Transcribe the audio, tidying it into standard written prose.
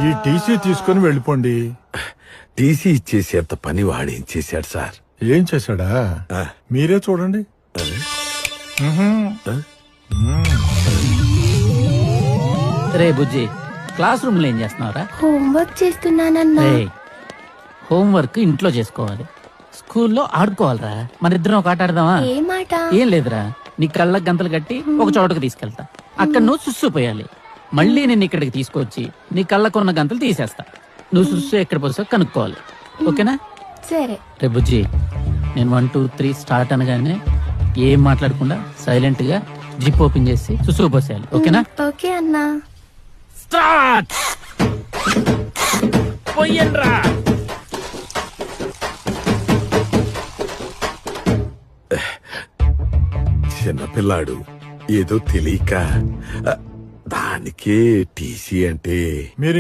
ఈ టీసీ తీసుకుని వెళ్ళిపోండి. టీసీ ఇచ్చేసేంత పని వాడేం చేశాడు సార్? ఏం చేశాడా మీరే చూడండి. రే బుజ్జి, క్లాస్ రూమ్ లో ఏం చేస్తున్నావురా? హోంవర్క్ చేస్తున్నానన్నా. రే, హోంవర్క్ ఇంట్లో చేసుకోవాలి, స్కూల్లో ఆడుకోవాలిరా. మన ఇద్దరం ఒక ఆట ఆడదామా? ఏ మాట? ఏం లేదురా, నీ కళ్ళకు గంతలు కట్టి ఒక చోటకు తీసుకెళ్తా. అక్కడ నువ్వు సుస్సు పోయాలి. మళ్ళీ నేను ఇక్కడికి తీసుకొచ్చి నీ కళ్ళకున్న గంతలు తీసేస్తా. నువ్వు సుస్సు ఎక్కడ పోసావు కనుక్కోవాలి. ఓకేనా? సరే. రే బుజ్జి, నేను 1 2 3 స్టార్ట్ అనగానే ఏం మాట్లాడకుండా సైలెంట్ గా జిప్ ఓపెన్ చేసి సుస్సు పోసేయాలి. ఓకేనా? ఓకే అన్నా. స్టార్ట్. పోయండ్రా. చిన్నపిల్లాడు ఏదో తెలియక దానికే టీసీ అంటే మీరు